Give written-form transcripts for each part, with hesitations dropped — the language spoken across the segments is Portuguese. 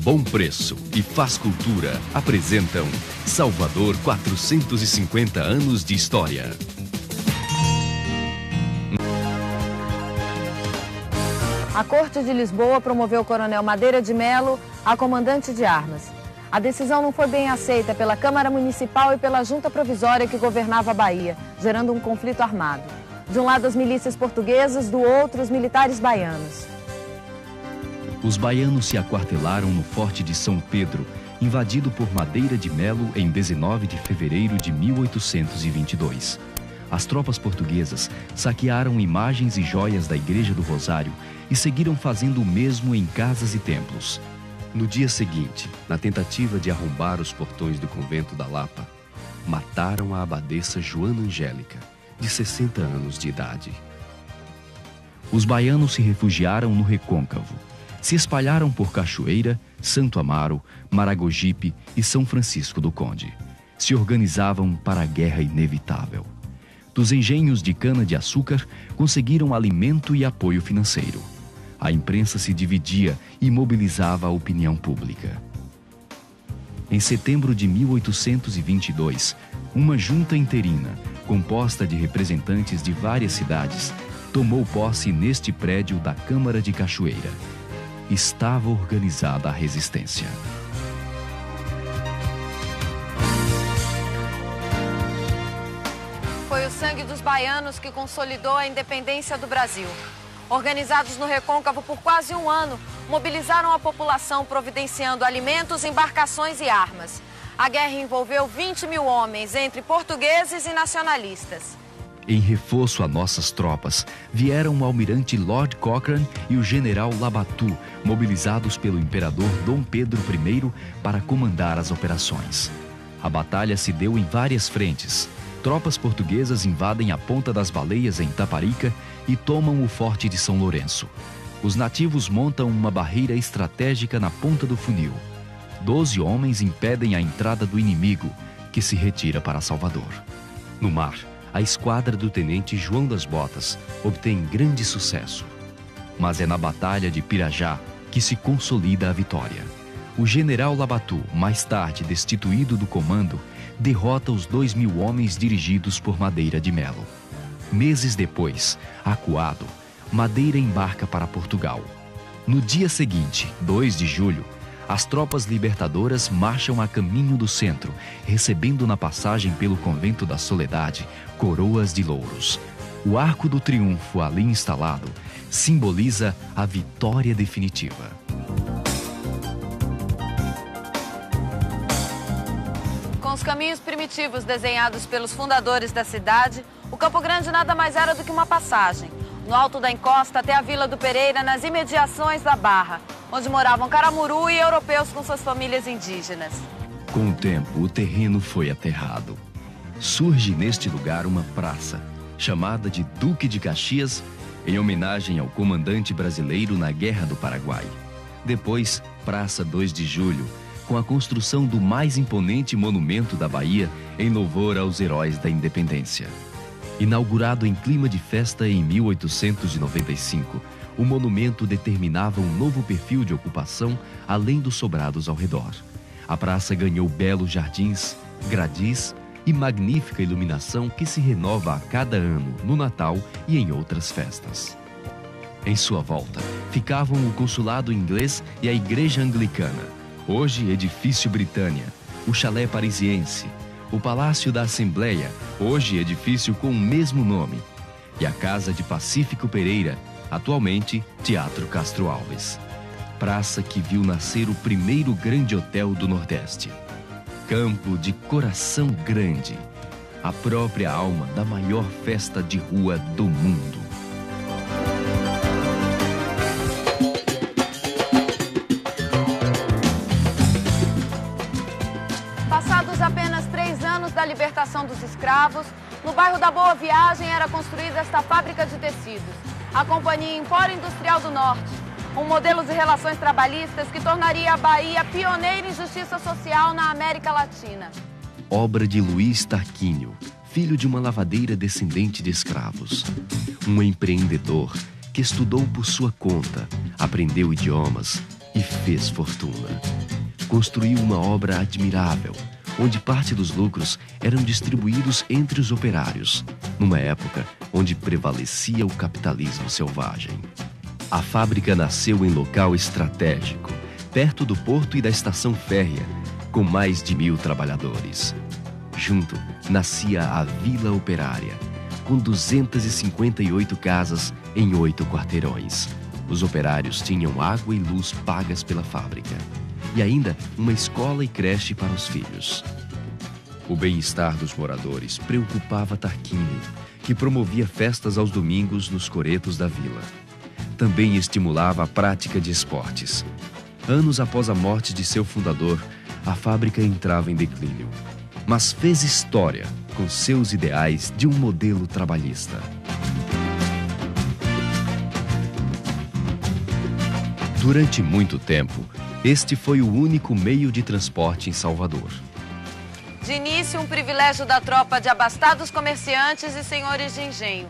Bom Preço e Faz Cultura apresentam Salvador 450 anos de história. A Corte de Lisboa promoveu o coronel Madeira de Melo a comandante de armas. A decisão não foi bem aceita pela Câmara Municipal e pela Junta Provisória que governava a Bahia, gerando um conflito armado. De um lado as milícias portuguesas, do outro os militares baianos. Os baianos se aquartelaram no Forte de São Pedro, invadido por Madeira de Melo em 19 de fevereiro de 1822. As tropas portuguesas saquearam imagens e joias da Igreja do Rosário e seguiram fazendo o mesmo em casas e templos. No dia seguinte, na tentativa de arrombar os portões do convento da Lapa, mataram a abadesa Joana Angélica, de 60 anos de idade. Os baianos se refugiaram no Recôncavo. Se espalharam por Cachoeira, Santo Amaro, Maragogipe e São Francisco do Conde. Se organizavam para a guerra inevitável. Dos engenhos de cana-de-açúcar, conseguiram alimento e apoio financeiro. A imprensa se dividia e mobilizava a opinião pública. Em setembro de 1822, uma junta interina, composta de representantes de várias cidades, tomou posse neste prédio da Câmara de Cachoeira. Estava organizada a resistência. Foi o sangue dos baianos que consolidou a independência do Brasil. Organizados no Recôncavo por quase um ano, mobilizaram a população providenciando alimentos, embarcações e armas. A guerra envolveu 20 mil homens, entre portugueses e nacionalistas. Em reforço a nossas tropas, vieram o almirante Lord Cochrane e o general Labatut, mobilizados pelo imperador Dom Pedro I para comandar as operações. A batalha se deu em várias frentes. Tropas portuguesas invadem a Ponta das Baleias, em Taparica, e tomam o Forte de São Lourenço. Os nativos montam uma barreira estratégica na Ponta do Funil. 12 homens impedem a entrada do inimigo, que se retira para Salvador. No mar, a esquadra do tenente João das Botas obtém grande sucesso. Mas é na Batalha de Pirajá que se consolida a vitória. O general Labatut, mais tarde destituído do comando, derrota os 2.000 homens dirigidos por Madeira de Melo. Meses depois, acuado, Madeira embarca para Portugal. No dia seguinte, 2 de julho, as tropas libertadoras marcham a caminho do centro, recebendo na passagem pelo Convento da Soledade coroas de louros. O Arco do Triunfo ali instalado simboliza a vitória definitiva. Com os caminhos primitivos desenhados pelos fundadores da cidade, o Campo Grande nada mais era do que uma passagem. No alto da encosta até a Vila do Pereira, nas imediações da Barra, onde moravam caramuru e europeus com suas famílias indígenas. Com o tempo, o terreno foi aterrado. Surge neste lugar uma praça, chamada de Duque de Caxias, em homenagem ao comandante brasileiro na Guerra do Paraguai. Depois, Praça 2 de Julho, com a construção do mais imponente monumento da Bahia em louvor aos heróis da independência. Inaugurado em clima de festa em 1895, o monumento determinava um novo perfil de ocupação além dos sobrados ao redor. A praça ganhou belos jardins, gradis e magnífica iluminação que se renova a cada ano no Natal e em outras festas. Em sua volta, ficavam o consulado inglês e a igreja anglicana, hoje edifício Britânia, o chalé parisiense, o Palácio da Assembleia, hoje edifício com o mesmo nome, e a Casa de Pacífico Pereira, atualmente Teatro Castro Alves. Praça que viu nascer o primeiro grande hotel do Nordeste. Campo de coração grande, a própria alma da maior festa de rua do mundo. Passados apenas 3 anos da libertação dos escravos, no bairro da Boa Viagem era construída esta fábrica de tecidos, a Companhia Empório Industrial do Norte, um modelo de relações trabalhistas que tornaria a Bahia pioneira em justiça social na América Latina. Obra de Luiz Tarquínio, filho de uma lavadeira descendente de escravos. Um empreendedor que estudou por sua conta, aprendeu idiomas e fez fortuna. construiu uma obra admirável, onde parte dos lucros eram distribuídos entre os operários, numa época onde prevalecia o capitalismo selvagem. A fábrica nasceu em local estratégico, perto do porto e da estação férrea, com mais de 1.000 trabalhadores. Junto, nascia a Vila Operária, com 258 casas em 8 quarteirões. Os operários tinham água e luz pagas pela fábrica, e ainda uma escola e creche para os filhos. O bem-estar dos moradores preocupava Tarquínio, que promovia festas aos domingos nos coretos da vila. Também estimulava a prática de esportes. Anos após a morte de seu fundador, a fábrica entrava em declínio, mas fez história com seus ideais de um modelo trabalhista. Durante muito tempo, este foi o único meio de transporte em Salvador. De início, um privilégio da tropa de abastados comerciantes e senhores de engenho.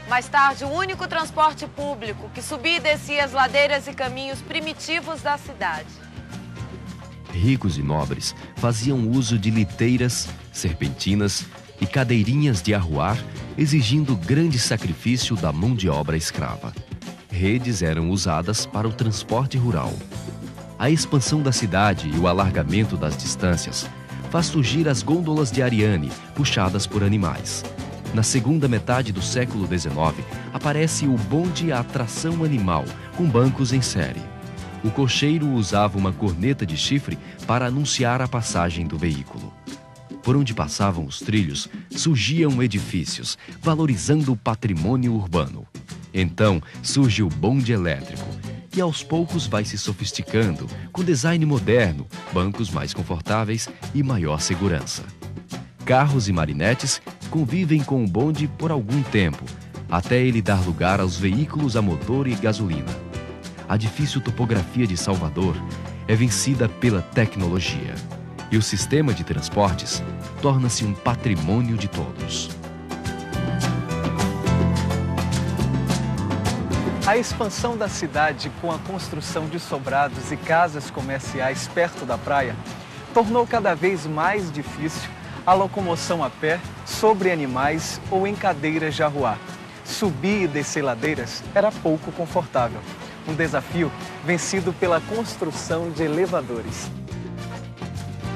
Mais tarde, o único transporte público que subia e descia as ladeiras e caminhos primitivos da cidade. Ricos e nobres faziam uso de liteiras, serpentinas e cadeirinhas de arruar, exigindo grande sacrifício da mão de obra escrava. Redes eram usadas para o transporte rural. A expansão da cidade e o alargamento das distâncias faz surgir as gôndolas de Ariane, puxadas por animais. Na segunda metade do século XIX, aparece o bonde à tração animal, com bancos em série. O cocheiro usava uma corneta de chifre para anunciar a passagem do veículo. Por onde passavam os trilhos, surgiam edifícios, valorizando o patrimônio urbano. Então surge o bonde elétrico, que aos poucos vai se sofisticando, com design moderno, bancos mais confortáveis e maior segurança. Carros e marinetes convivem com o bonde por algum tempo, até ele dar lugar aos veículos a motor e gasolina. A difícil topografia de Salvador é vencida pela tecnologia, e o sistema de transportes torna-se um patrimônio de todos. A expansão da cidade com a construção de sobrados e casas comerciais perto da praia tornou cada vez mais difícil a locomoção a pé, sobre animais ou em cadeiras de arruar. Subir e descer ladeiras era pouco confortável. Um desafio vencido pela construção de elevadores.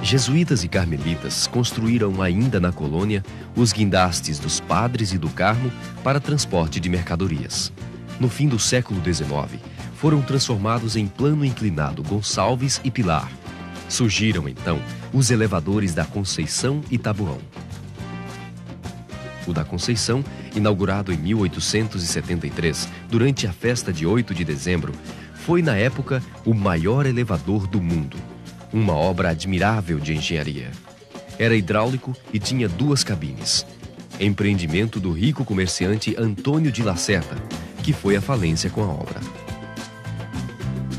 Jesuítas e carmelitas construíram ainda na colônia os guindastes dos Padres e do Carmo para transporte de mercadorias. No fim do século XIX, foram transformados em plano inclinado Gonçalves e Pilar. Surgiram, então, os elevadores da Conceição e Taboão. O da Conceição, inaugurado em 1873, durante a festa de 8 de dezembro, foi, na época, o maior elevador do mundo. Uma obra admirável de engenharia. Era hidráulico e tinha 2 cabines. Empreendimento do rico comerciante Antônio de Lacerda, que foi à falência com a obra.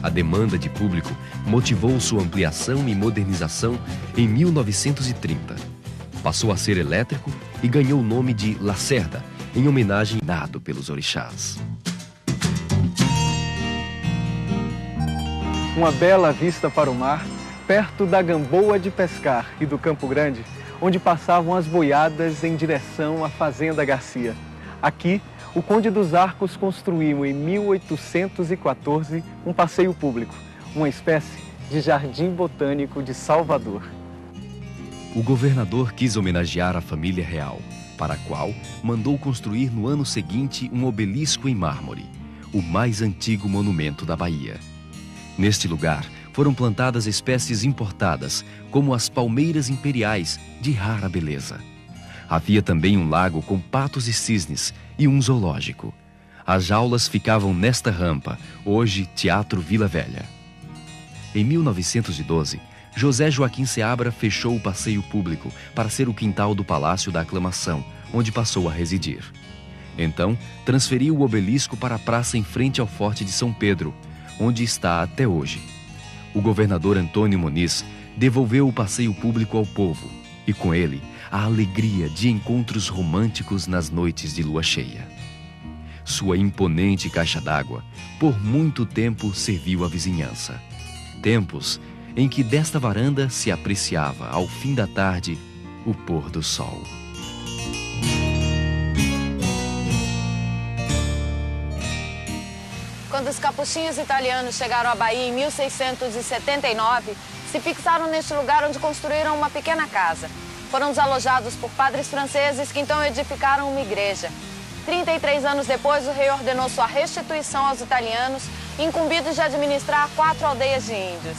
A demanda de público motivou sua ampliação e modernização em 1930. Passou a ser elétrico e ganhou o nome de Lacerda, em homenagem dado pelos orixás. Uma bela vista para o mar, perto da Gamboa de Pescar e do Campo Grande, onde passavam as boiadas em direção à Fazenda Garcia. Aqui, o Conde dos Arcos construiu em 1814 um passeio público, uma espécie de jardim botânico de Salvador. O governador quis homenagear a família real, para a qual mandou construir no ano seguinte um obelisco em mármore, o mais antigo monumento da Bahia. Neste lugar foram plantadas espécies importadas, como as palmeiras imperiais, de rara beleza. Havia também um lago com patos e cisnes e um zoológico. As jaulas ficavam nesta rampa, hoje Teatro Vila Velha. Em 1912, José Joaquim Seabra fechou o passeio público para ser o quintal do Palácio da Aclamação, onde passou a residir. Então, transferiu o obelisco para a praça em frente ao Forte de São Pedro, onde está até hoje. O governador Antônio Muniz devolveu o passeio público ao povo e, com ele, a alegria de encontros românticos nas noites de lua cheia. Sua imponente caixa d'água, por muito tempo serviu à vizinhança. Tempos em que desta varanda se apreciava, ao fim da tarde, o pôr do sol. Quando os capuchinhos italianos chegaram à Bahia em 1679, se fixaram neste lugar onde construíram uma pequena casa. Foram desalojados por padres franceses que então edificaram uma igreja. 33 anos depois, o rei ordenou sua restituição aos italianos, incumbidos de administrar 4 aldeias de índios.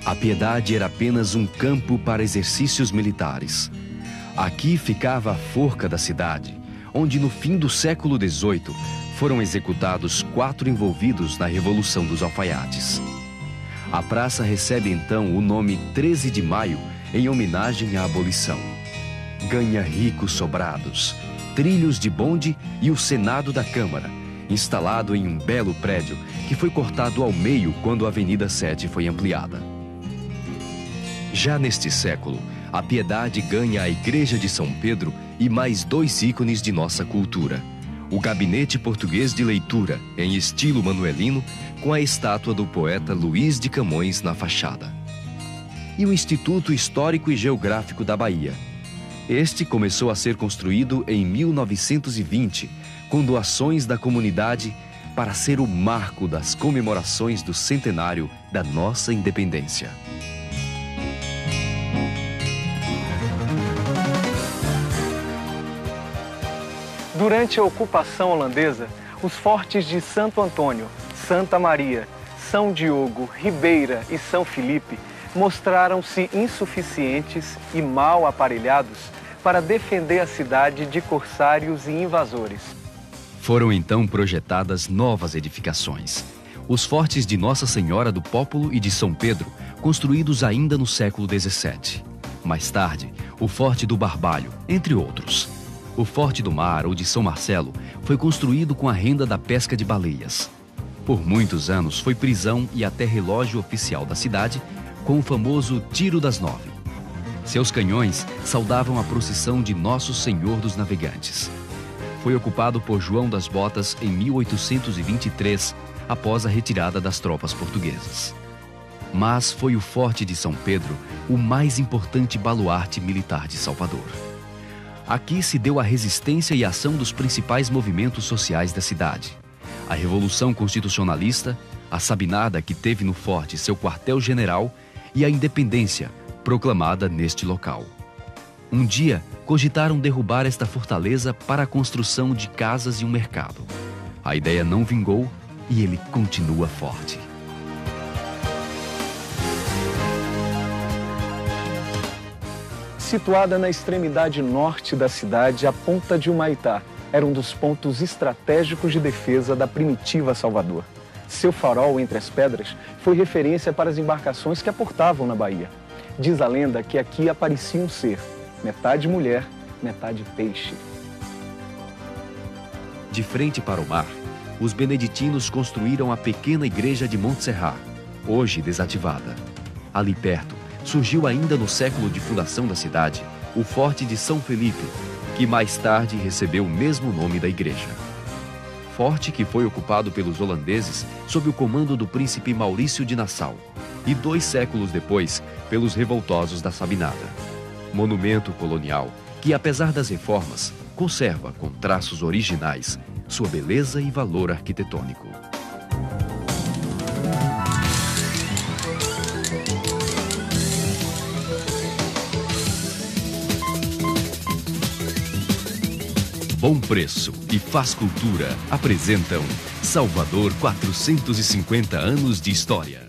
A Piedade era apenas um campo para exercícios militares. Aqui ficava a forca da cidade, onde no fim do século XVIII foram executados 4 envolvidos na Revolução dos Alfaiates. A praça recebe então o nome 13 de Maio, em homenagem à abolição. Ganha ricos sobrados, trilhos de bonde e o Senado da Câmara, instalado em um belo prédio que foi cortado ao meio quando a Avenida 7 foi ampliada. Já neste século, a Piedade ganha a Igreja de São Pedro e mais 2 ícones de nossa cultura: o Gabinete Português de Leitura, em estilo manuelino, com a estátua do poeta Luís de Camões na fachada, e o Instituto Histórico e Geográfico da Bahia. Este começou a ser construído em 1920, com doações da comunidade, para ser o marco das comemorações do centenário da nossa independência. Durante a ocupação holandesa, os fortes de Santo Antônio, Santa Maria, São Diogo, Ribeira e São Felipe mostraram-se insuficientes e mal aparelhados para defender a cidade de corsários e invasores. Foram então projetadas novas edificações. Os fortes de Nossa Senhora do Pópulo e de São Pedro, construídos ainda no século XVII. Mais tarde, o Forte do Barbalho, entre outros. O Forte do Mar, ou de São Marcelo, foi construído com a renda da pesca de baleias. Por muitos anos foi prisão e até relógio oficial da cidade, com o famoso Tiro das 9. Seus canhões saudavam a procissão de Nosso Senhor dos Navegantes. Foi ocupado por João das Botas em 1823, após a retirada das tropas portuguesas. Mas foi o Forte de São Pedro o mais importante baluarte militar de Salvador. Aqui se deu a resistência e ação dos principais movimentos sociais da cidade. A Revolução Constitucionalista, a Sabinada, que teve no forte seu quartel-general, e a independência, proclamada neste local. Um dia, cogitaram derrubar esta fortaleza para a construção de casas e um mercado. A ideia não vingou e ele continua forte. Situada na extremidade norte da cidade, a Ponta de Humaitá era um dos pontos estratégicos de defesa da primitiva Salvador. Seu farol entre as pedras foi referência para as embarcações que aportavam na Bahia. Diz a lenda que aqui aparecia um ser, metade mulher, metade peixe. De frente para o mar, os beneditinos construíram a pequena igreja de Montserrat, hoje desativada. Ali perto, surgiu ainda no século de fundação da cidade o Forte de São Felipe, que mais tarde recebeu o mesmo nome da igreja. Forte que foi ocupado pelos holandeses sob o comando do príncipe Maurício de Nassau e 2 séculos depois pelos revoltosos da Sabinada. Monumento colonial que, apesar das reformas, conserva, com traços originais, sua beleza e valor arquitetônico. Bom Preço e Faz Cultura apresentam Salvador 450 anos de história.